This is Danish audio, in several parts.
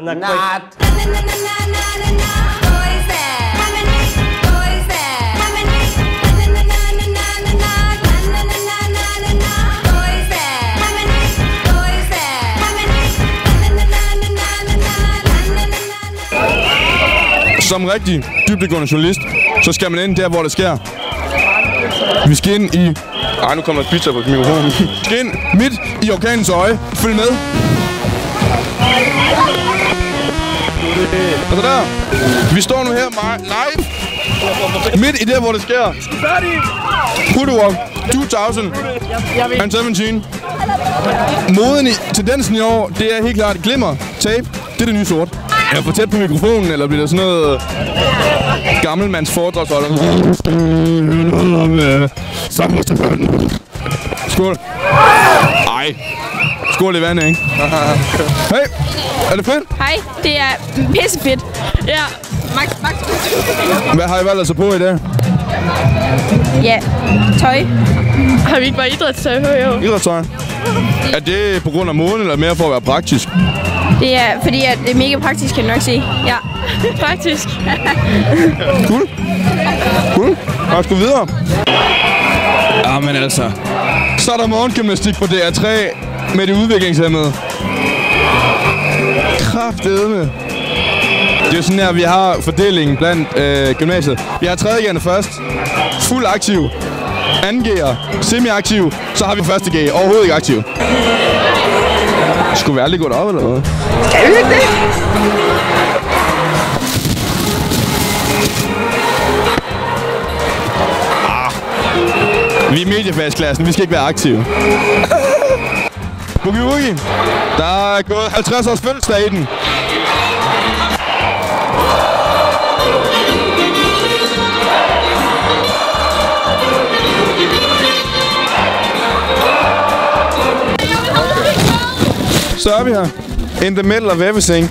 the knot. Som rigtig dybdegående journalist, så skal man ind der, hvor det sker. Vi skal ind i... Ej, nu kommer der pizza på mikrofonen. Vi skal ind midt i orkanens øje. Følg med. Altså der. Vi står nu her live. Midt i der, hvor det sker. Woodwalk 2017. Moden i tendensen i år, det er helt klart glimmer, tape. Det er det nye sort. Er jeg for tæt på mikrofonen, eller bliver der sådan noget gammelmands foredragsholder? Skål. Ej. Skål i vandet, ikke? Hey, er det fedt? Hej, det er pissefedt. Ja, max. Hvad har I valgt at tage på i dag? Ja, tøj. Har vi ikke bare idrætstøj på, jo? Idrætstøj? Er det på grund af moden, eller mere for at være praktisk? Det er fordi, at det er mega praktisk, kan jeg nok sige. Ja, praktisk. Cool. Lad os gå videre. Ja, men altså. Så er der morgengymnastik på DR3 med de udviklingshæmmede. Kraftedeme. Det er jo sådan her, vi har fordelingen blandt gymnasiet. Vi har 3.G'erne først. Fuld aktiv. 2.G'er. Semi-aktiv. Så har vi 1.G. Overhovedet ikke aktiv. Skulle vi aldrig gå derop, eller hvad? Kan vi ikke det? Vi er mediefagsklassen. Vi skal ikke være aktive. Boogie Woogie. Der er gået 50 års fødselsdag i den. Så er vi her. In the middle of everything.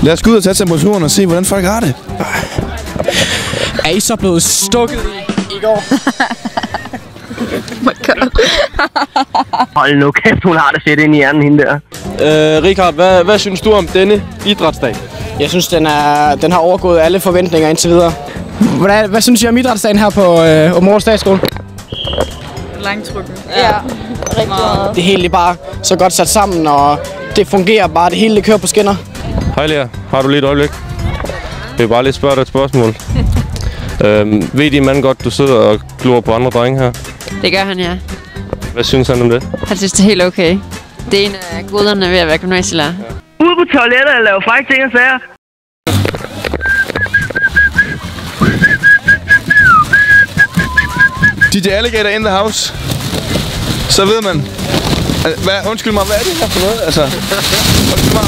Lad os gå ud og tage temperaturen og se, hvordan folk har det. Er I så blevet stukket i går? Oh my god. Hold nu kæft, hun har det fedt ind i hjernen, hende der. Richard, hvad synes du om denne idrætsdag? Jeg synes, den har overgået alle forventninger indtil videre. Hvad synes I om idrætsdagen her på Aabenraa Statsskole? Langtrukken. Ja, rigtig meget. Det hele er bare så godt sat sammen, og det fungerer bare. Det hele kører på skinner. Hej Lea, har du lige et øjeblik? Jeg vil bare lige spørge dig et spørgsmål. Ved din mand godt, du sidder og glor på andre drenge her? Det gør han, ja. Hvad synes han om det? Han synes, det er helt okay. Det er en af goderne ved at være gymnasielærer. Ude på toilettet og lave frække ting og sager. DJ Alligator in the house. Så ved man. Undskyld mig, hvad er det her for noget? Altså, undskyld mig.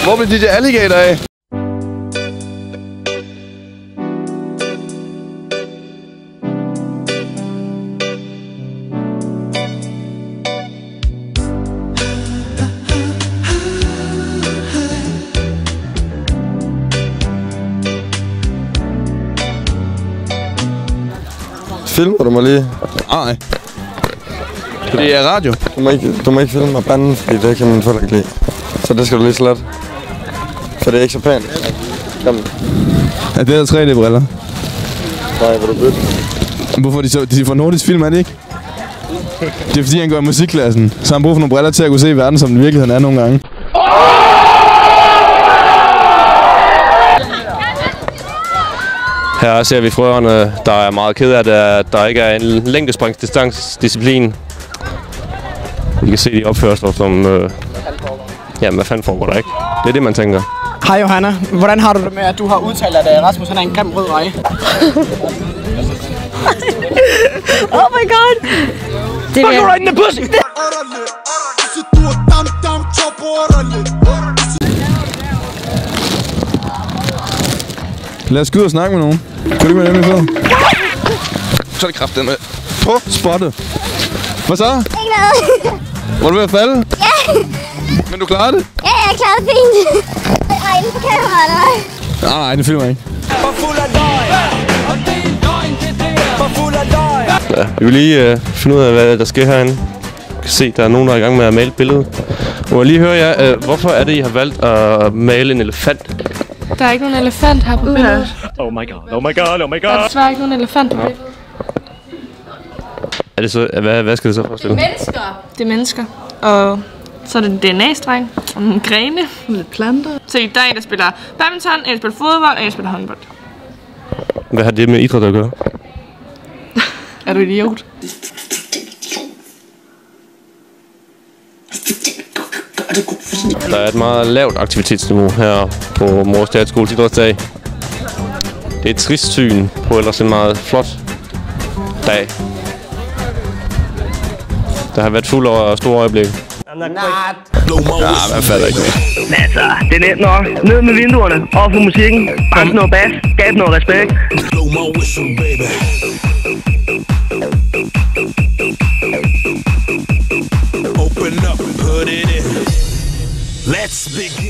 Hvor blev DJ Alligator af? Filmer du mig lige? Nej. Det er radio. Du må ikke filme mig banden, fordi det kan min forældre ikke lide. Så det skal du lige slet. For det er ikke så pænt. Kom. Er det der 3D-briller? Nej, hvor du bytte. Hvorfor de får nordisk film, er det ikke? Det er fordi han går i musikklassen. Så han bruger for nogle briller til at kunne se verden, som den i virkeligheden er nogle gange. Her ser vi frøerne, der er meget ked af, at der ikke er en længdespringsdistancedisciplin. Vi kan se de opførsler, som... Jamen, hvad fanden foregår der ikke? Det er det, man tænker. Hej Johanna, hvordan har du det med, at du har udtalt, at Rasmus han er en grim rød reje? Oh my god. Det er right in the pussy! Lad os gå ud og snakke med nogen. Kan du ikke med dem i fed? Så er det kraften med. På spottet. Hvad så? Ikke noget. Var du ved at falde? Ja. Men du klarede det? Ja, jeg klarede fint. Ej, nu kan jeg holde mig. Nej, det filmer ikke. Ja, vi vil lige finde ud af, hvad der sker herinde. kan se, der er nogen, der er i gang med at male et billede. Må jeg lige høre jer, hvorfor er det, I har valgt at male en elefant? Der er ikke nogen elefant her på billedet. Oh my god, oh my god, oh my god. Der er desværre ikke nogen elefant på billedet. Er det så, hvad skal det så forestille? Det er mennesker. Det er mennesker. Og så er det en DNA-streng, og nogle grene, lidt planter. Så der er en, der spiller badminton, en, der spiller fodbold, og en, der spiller håndbold. Hvad har det med idræt at gøre? Er du idiot? Der er et meget lavt aktivitetsniveau her på Mors Teaterskoles idrætsdag. Det er et trist syn på ellers en meget flot dag. Der har været fuld over store øjeblik. Ja, hvad fatter ikke mere. Altså, det er nemt nok. Ned med vinduerne, over for musikken. Bank noget bas, skab noget respekt. Open up, put it in. Let's begin.